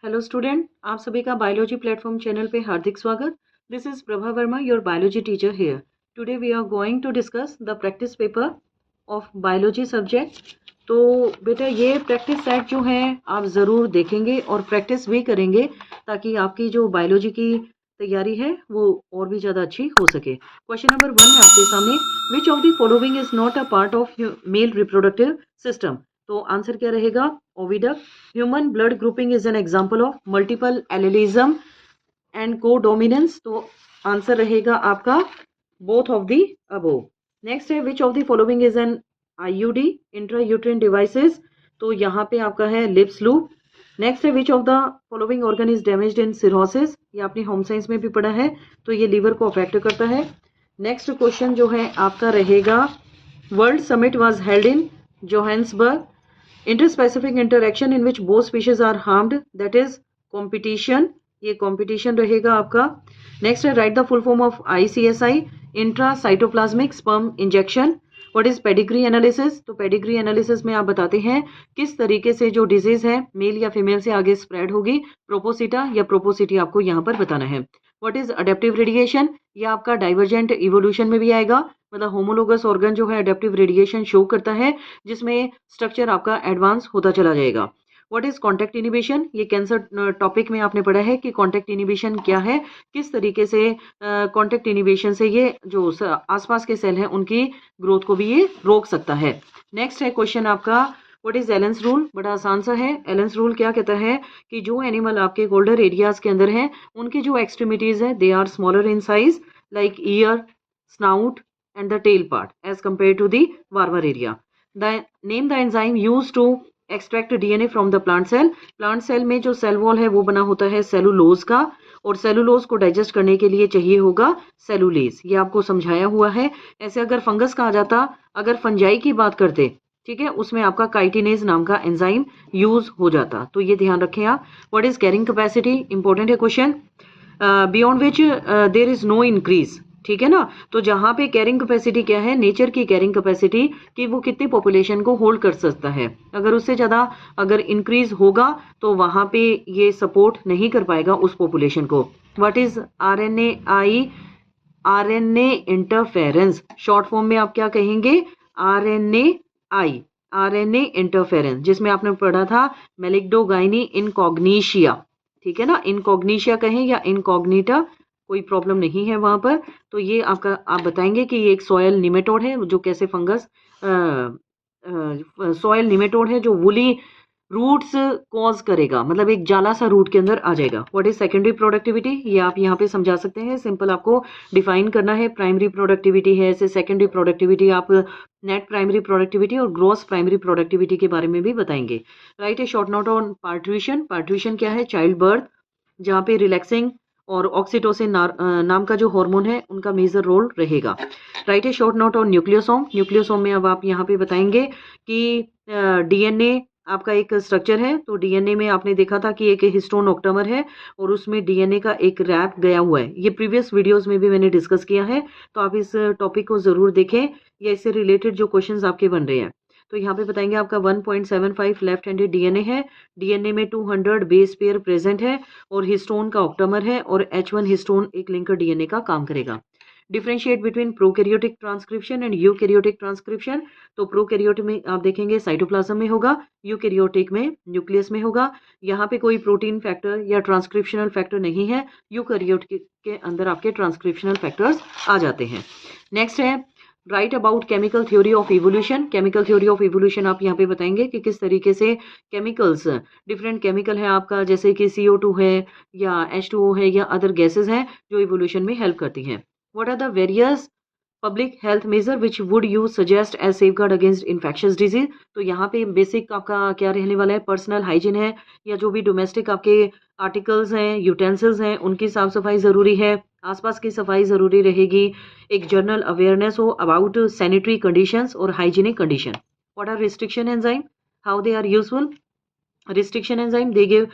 Hello student, आप सभी का बायोलॉजी प्लेटफॉर्म चैनल पे हार्दिक स्वागत। This is Prabha Verma, your biology teacher here. Today we are going to discuss the practice paper of biology subject. तो बेटा ये प्रैक्टिस सेट जो है आप ज़रूर देखेंगे और प्रैक्टिस भी करेंगे ताकि आपकी जो बायोलॉजी की तैयारी है वो और भी ज़्यादा अच्छी हो सके। क्वेश्चन नंबर 1 है आपके सामने, which of the following is not a part of male reproductive system. तो आंसर क्या रहेगा? Oviduct. Human blood grouping is an example of multiple allelism and codominance. तो आंसर रहेगा आपका both of the above. Next है, which of the following is an IUD, intra uterine devices. तो यहाँ पे आपका है लिप्स लूप। नेक्स्ट है, which of the following organ is damaged in cirrhosis. ये आपने होम साइंस में भी पढ़ा है, तो ये लीवर को अफेक्ट करता है। नेक्स्ट क्वेश्चन जो है आपका रहेगा, world summit was held in Johannesburg. Interspecific interaction in which both species are harmed, that is competition. ये कॉम्पिटिशन रहेगा आपका। नेक्स्ट है, write the full form of ICSI, intra cytoplasmic sperm injection. What is pedigree analysis. तो pedigree analysis में आप बताते हैं किस तरीके से जो डिजीज है मेल या फीमेल से आगे स्प्रेड होगी, प्रोपोसिटा या प्रोपोसिटी आपको यहाँ पर बताना है। व्हाट इज अडेप्टिव रेडिएशन, ये आपका डाइवर्जेंट इवोल्यूशन में भी आएगा, मतलब होमोलोगस ऑर्गन जो है अडेप्टिव रेडिएशन शो करता है जिसमें स्ट्रक्चर आपका एडवांस होता चला जाएगा। व्हाट इज कॉन्टैक्ट इनिबिशन, ये कैंसर टॉपिक में आपने पढ़ा है कि कॉन्टैक्ट इनिबिशन क्या है, किस तरीके से कॉन्टैक्ट इनिबिशन से ये जो आसपास के सेल हैं उनकी ग्रोथ को भी ये रोक सकता है। नेक्स्ट है क्वेश्चन आपका, व्हाट इज एलेंस रूल। बड़ा आसान सा है। एलेंस रूल क्या कहता है कि जो एनिमल आपके गोल्डर एरियाज के अंदर हैं उनकी जो एक्सट्रीमिटीज है they are smaller in size, like ear, snout and the tail part as compared to the warmer area. Name the enzyme used to extract DNA from the plant cell. Plant cell में जो cell wall है वो बना होता है cellulose का, और cellulose को डाइजेस्ट करने के लिए चाहिए होगा सेलुलेज। ये आपको समझाया हुआ है। ऐसे अगर फंगस का आ जाता, अगर फंजाई की बात करते, ठीक है, उसमें आपका काइटिनेज नाम का एंजाइम यूज हो जाता। तो ये ध्यान रखें आप। What is carrying capacity, important है question. Beyond which there is no increase, ठीक है ना। तो जहां पे कैरिंग कैपेसिटी क्या है, नेचर की कैरिंग कैपेसिटी कि वो कितनी पॉपुलेशन को होल्ड कर सकता है। अगर उससे ज्यादा अगर इंक्रीज होगा तो वहां पे ये सपोर्ट नहीं कर पाएगा उस पॉपुलेशन को। What is RNA interference, short form में आप क्या कहेंगे, RNA इंटरफेरेंस, जिसमें आपने पढ़ा था मेलिग्डोगाइनी इनकॉग्निशिया, ठीक है ना। इनकॉग्निशिया कहें या इनकॉग्निटा, कोई प्रॉब्लम नहीं है वहां पर। तो ये आपका आप बताएंगे कि ये एक सॉयल निमेटोड है जो कैसे फंगस सॉयल निमेटोड है जो वुली रूट्स कॉज करेगा, मतलब एक जाला सा रूट के अंदर आ जाएगा। व्हाट इज सेकेंडरी प्रोडक्टिविटी, ये आप यहाँ पे समझा सकते हैं, सिंपल आपको डिफाइन करना है। प्राइमरी प्रोडक्टिविटी है, ऐसे सेकेंडरी प्रोडक्टिविटी आप नेट प्राइमरी प्रोडक्टिविटी और ग्रॉस प्राइमरी प्रोडक्टिविटी के बारे में भी बताएंगे। Write a short note on parturition. Parturition क्या है, चाइल्ड बर्थ, जहाँ पे रिलैक्सिंग और ऑक्सीटोसिन नाम का जो हार्मोन है उनका मेजर रोल रहेगा। Right a short note on nucleosome. Nucleosome में अब आप यहाँ पे बताएंगे कि DNA आपका एक स्ट्रक्चर है। तो DNA में आपने देखा था कि एक हिस्टोन ऑक्टामर है और उसमें DNA का एक रैप गया हुआ है। ये प्रीवियस वीडियोस में भी मैंने डिस्कस किया है, तो आप इस टॉपिक को जरूर देखें, या इससे रिलेटेड जो क्वेश्चंस आपके बन रहे हैं। तो यहाँ पे बताएंगे आपका 1.75 लेफ्ट हैंडेड DNA है, DNA में 200 बेस पेयर प्रेजेंट है और हिस्टोन का ऑक्टामर है, और H1 हिस्टोन एक लिंकर DNA का काम करेगा। Differentiate between prokaryotic transcription and eukaryotic transcription. तो प्रोकैरियोटिक में आप देखेंगे साइटोप्लाज्म में होगा, यूकैरियोटिक में न्यूक्लियस में होगा। यहाँ पे कोई प्रोटीन फैक्टर या ट्रांसक्रिप्शनल फैक्टर नहीं है, यूकैरियोटिक के अंदर आपके ट्रांसक्रिप्शनल फैक्टर्स आ जाते हैं। नेक्स्ट है, right about chemical theory of evolution. Chemical theory of evolution आप यहाँ पे बताएंगे कि किस तरीके से केमिकल्स, डिफरेंट केमिकल है आपका, जैसे कि CO2 है या H2O है या अदर गैसेज हैं जो इवोल्यूशन में हेल्प करती हैं। What are the various public health measure which would you suggest as safeguard against infectious disease. तो यहाँ पे बेसिक आपका क्या रहने वाला है, पर्सनल हाइजीन है, या जो भी डोमेस्टिक आपके आर्टिकल्स हैं, यूटेंसिल्स हैं, उनकी साफ सफाई ज़रूरी है, आसपास की सफाई ज़रूरी रहेगी, एक जनरल अवेयरनेस हो अबाउट सैनिटरी कंडीशंस और hygienic condition. What are restriction enzyme, how they are useful. Restriction enzyme they give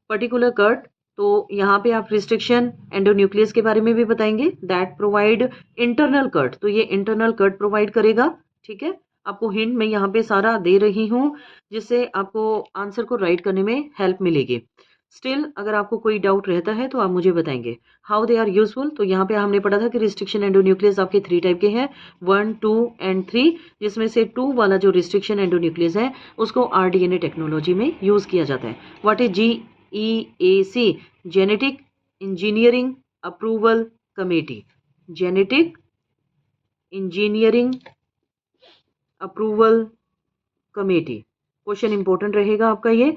particular cut. तो यहाँ पे आप रिस्ट्रिक्शन एंडोन्यूक्लियस के बारे में भी बताएंगे, दैट प्रोवाइड इंटरनल कट। तो ये इंटरनल कट प्रोवाइड करेगा, ठीक है। आपको हिंट मैं यहाँ पे सारा दे रही हूँ जिससे आपको आंसर को राइट करने में हेल्प मिलेगी। स्टिल अगर आपको कोई डाउट रहता है तो आप मुझे बताएंगे। हाउ दे आर यूजफुल, तो यहाँ पे हमने पढ़ा था कि रिस्ट्रिक्शन एंडोन्यूक्लियस आपके 3 टाइप के हैं, 1, 2 एंड 3, जिसमें से 2 वाला जो रिस्ट्रिक्शन एंडोन्यूक्लियस है उसको आरडीएनए टेक्नोलॉजी में यूज किया जाता है। What is GEAC? Genetic engineering approval committee. Genetic engineering approval committee. Question important रहेगा आपका ये।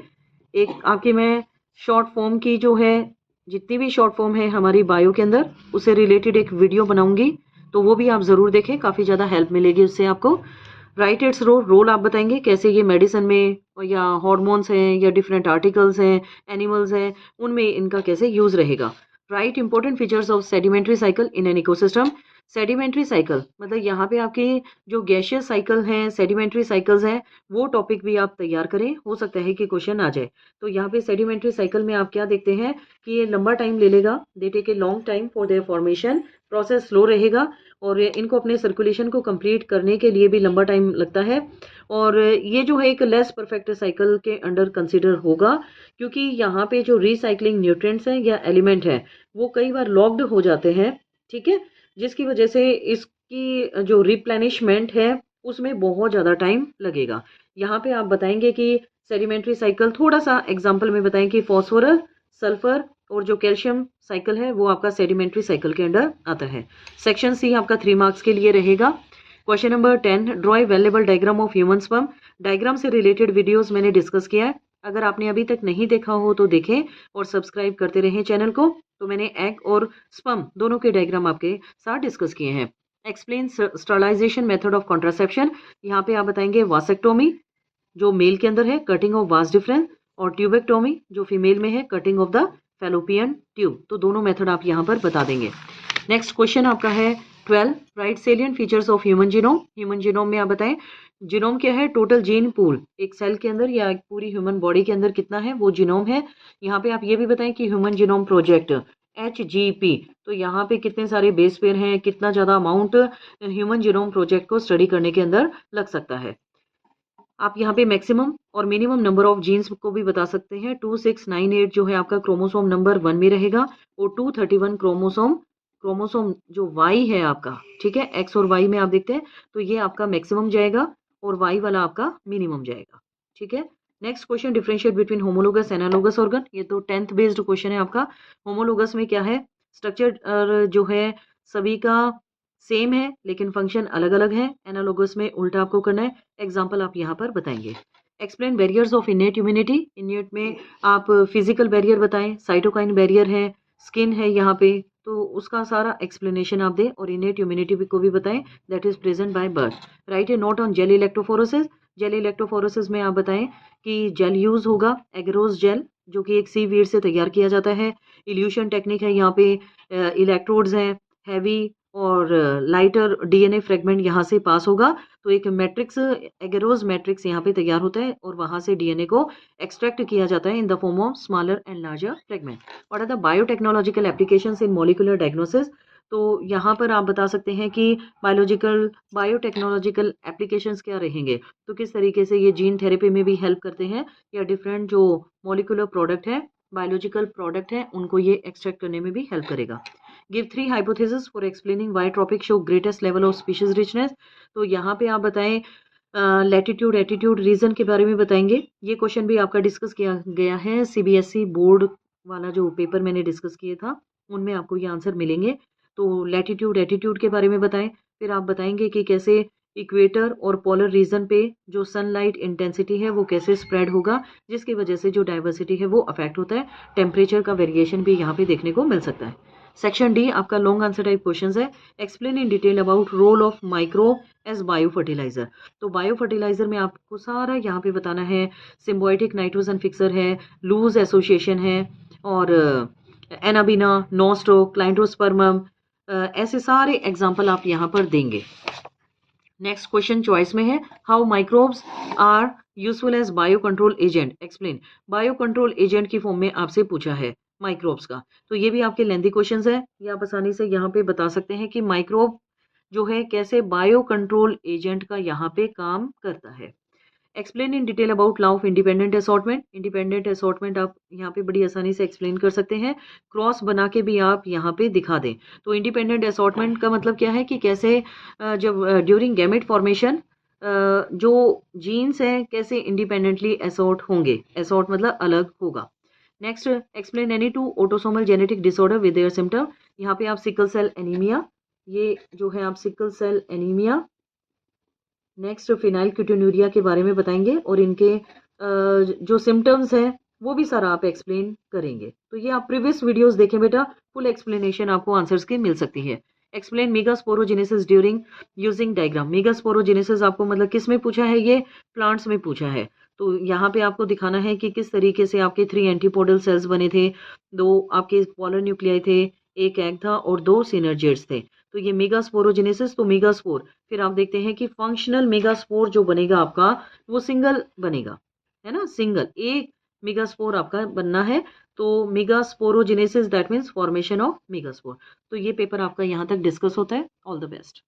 एक आपके मैं शॉर्ट फॉर्म की जो है, जितनी भी शॉर्ट फॉर्म है हमारी बायो के अंदर, उससे रिलेटेड एक वीडियो बनाऊंगी, तो वो भी आप ज़रूर देखें, काफ़ी ज़्यादा हेल्प मिलेगी उससे आपको। राइट इट्स रोल आप बताएंगे कैसे ये मेडिसिन में या हॉर्मोन्स हैं या डिफरेंट आर्टिकल्स हैं, एनिमल्स हैं, उनमें इनका कैसे यूज़ रहेगा। Right important features of sedimentary cycle in an ecosystem. Sedimentary cycle मतलब यहाँ पे आपके जो गैशियस साइकिल हैं, सेडिमेंट्री साइकिल्स हैं, वो टॉपिक भी आप तैयार करें, हो सकता है कि क्वेश्चन आ जाए। तो यहाँ पे सेडिमेंट्री साइकिल में आप क्या देखते हैं कि ये लंबा टाइम ले लेगा, they take a long time for their formation, process slow रहेगा और इनको अपने सर्कुलेशन को कंप्लीट करने के लिए भी लंबा टाइम लगता है। और ये जो है एक लेस परफेक्ट साइकिल के अंडर कंसिडर होगा, क्योंकि यहाँ पे जो रिसाइकलिंग न्यूट्रिएंट्स हैं या एलिमेंट हैं वो कई बार लॉक्ड हो जाते हैं, ठीक है, जिसकी वजह से इसकी जो रिप्लेनिशमेंट है उसमें बहुत ज़्यादा टाइम लगेगा। यहाँ पे आप बताएंगे कि सेडिमेंट्री साइकिल, थोड़ा सा एग्जाम्पल में बताएं कि फॉस्फोरस, सल्फर और जो कैल्शियम साइकिल है वो आपका सेडिमेंट्री साइकिल के अंडर आता है। सेक्शन सी आपका 3 मार्क्स के लिए रहेगा। Question number 10, draw a labelled diagram of human sperm. Diagram से रिलेटेड वीडियोस मैंने डिस्कस किया है, अगर आपने अभी तक नहीं देखा हो तो देखें और सब्सक्राइब करते रहें चैनल को। तो मैंने एग और स्पर्म दोनों के डायग्राम आपके साथ डिस्कस किए हैं। Explain sterilisation method of contraception. यहाँ पे आप बताएंगे वासेक्टोमी जो मेल के अंदर है, कटिंग ऑफ वास डिफरेंस, और ट्यूबेक्टोमी जो फीमेल में है, cutting of the fallopian tube. तो दोनों मेथड आप यहाँ पर बता देंगे। नेक्स्ट क्वेश्चन आपका है 12, right salient features of human genome. Human genome में आप बताएं जीनोम क्या है, टोटल जीन पूल एक सेल के अंदर या एक पूरी ह्यूमन बॉडी के अंदर कितना है वो जीनोम है। यहाँ पे आप ये भी बताएं कि ह्यूमन जीनोम प्रोजेक्ट HGP, तो यहाँ पे कितने सारे बेस पेयर हैं, कितना ज़्यादा अमाउंट ह्यूमन जीनोम प्रोजेक्ट को स्टडी करने के अंदर लग सकता है। आप यहाँ पे मैक्सिमम और मिनिमम नंबर ऑफ जीन्स को भी बता सकते हैं। 2698 जो है आपका क्रोमोसोम नंबर 1 में रहेगा और 231 क्रोमोसोम जो Y है आपका, ठीक है, X और Y में आप देखते हैं, तो ये आपका मैक्सिमम जाएगा और Y वाला आपका मिनिमम जाएगा, ठीक है। Next question, differentiate between homologous analogous organ. ये तो 10th बेस्ड क्वेश्चन है आपका। होमोलोगस में क्या है, स्ट्रक्चर जो है सभी का सेम है लेकिन फंक्शन अलग अलग है। एनालोगस में उल्टा आपको करना है। एग्जाम्पल आप यहाँ पर बताएंगे। Explain barriers of innate immunity. इनेट में आप फिजिकल बैरियर बताएं, साइटोकाइन बैरियर है, स्किन है यहाँ पे, तो उसका सारा एक्सप्लेनेशन आप दें और इनेट इम्यूनिटी को भी बताएं that is present by birth. Right A note on jail electrophoresis. Jail electrophoresis में आप बताएं कि जेल यूज होगा एगरोस जेल जो कि एक सी वीड से तैयार किया जाता है। इल्यूशन टेक्निक है, यहाँ पे इलेक्ट्रोड्स हैं, हैवी और लाइटर डीएनए फ्रेगमेंट यहाँ से पास होगा, तो एक मैट्रिक्स एगेरोस मैट्रिक्स यहाँ पे तैयार होता है और वहाँ से डीएनए को एक्सट्रैक्ट किया जाता है in the form of smaller and larger fragment. और the biotechnological applications in molecular diagnosis. तो यहाँ पर आप बता सकते हैं कि बायोटेक्नोलॉजिकल एप्लीकेशंस क्या रहेंगे, तो किस तरीके से ये जीन थेरेपी में भी हेल्प करते हैं या डिफरेंट जो मॉलिक्यूलर प्रोडक्ट है, बायोलॉजिकल प्रोडक्ट है, उनको ये एक्सट्रैक्ट करने में भी हेल्प करेगा। Give 3 hypothesis for explaining why tropic show greatest level of species richness. तो यहाँ पे आप बताएं लैटिट्यूड एटीट्यूड रीजन के बारे में बताएंगे। ये क्वेश्चन भी आपका डिस्कस किया गया है CBSE बोर्ड वाला जो पेपर मैंने डिस्कस किया था उनमें आपको ये आंसर मिलेंगे। तो लैटिट्यूड एटीट्यूड के बारे में बताएं, फिर आप बताएंगे कि कैसे इक्वेटर और पोलर रीजन पे जो सनलाइट इंटेंसिटी है वो कैसे स्प्रेड होगा, जिसकी वजह से जो डाइवर्सिटी है वो अफेक्ट होता है। टेम्परेचर का वेरिएशन भी यहाँ पे देखने को मिल सकता है। सेक्शन डी आपका लॉन्ग आंसर टाइप क्वेश्चंस है। Explain in detail about role of microbe as bio fertiliser. तो बायो फर्टिलाइजर में आपको सारा यहाँ पे बताना है, सिम्बायोटिक नाइट्रोजन फिक्सर है, लूज एसोसिएशन है और एनाबिना, नोस्टो, क्लाइंट्रोस्पर्मम, ऐसे सारे एग्जाम्पल आप यहाँ पर देंगे। नेक्स्ट क्वेश्चन चॉइस में है, how microbes are useful as bio control agent. Explain. Bio control agent की फॉर्म में आपसे पूछा है माइक्रोब्स का, तो ये भी आपके लेंथी क्वेश्चंस है, ये आप आसानी से यहाँ पे बता सकते हैं कि माइक्रोब जो है कैसे बायो कंट्रोल एजेंट का यहाँ पे काम करता है। Explain in detail about law of independent assortment. Independent assortment आप यहाँ पे बड़ी आसानी से एक्सप्लेन कर सकते हैं, क्रॉस बना के भी आप यहाँ पे दिखा दें। तो इंडिपेंडेंट असॉर्टमेंट का मतलब क्या है कि कैसे जब ड्यूरिंग गैमेट फॉर्मेशन जो जीन्स हैं कैसे इंडिपेंडेंटली असॉर्ट होंगे, असॉर्ट मतलब अलग होगा। Next, explain any two autosomal genetic disorder with their symptom. यहाँ पे आप सिकल सेल एनीमिया, ये जो है आप sickle cell anaemia, next phenylketonuria के बारे में बताएंगे और इनके जो सिम्टम्स हैं वो भी सारा आप एक्सप्लेन करेंगे। तो ये आप प्रीवियस वीडियोस देखें बेटा, फुल एक्सप्लेनेशन आपको आंसर्स की मिल सकती है। Explain megasporogenesis during using diagram. Megasporogenesis आपको मतलब किस में पूछा है, ये प्लांट्स में पूछा है। तो यहाँ पे आपको दिखाना है कि किस तरीके से आपके 3 एंटीपोडल सेल्स बने थे, 2 आपके पोलर न्यूक्लियाई थे, 1 एग था और 2 सिनर्जिड्स थे। तो ये मेगास्पोरोजेनेसिस, तो मेगास्पोर, फिर आप देखते हैं कि फंक्शनल मेगास्पोर जो बनेगा आपका वो सिंगल बनेगा, है ना, सिंगल एक मेगास्पोर आपका बनना है। तो megasporogenesis that means formation of megaspore. तो ये पेपर आपका यहाँ तक डिस्कस होता है। All the best.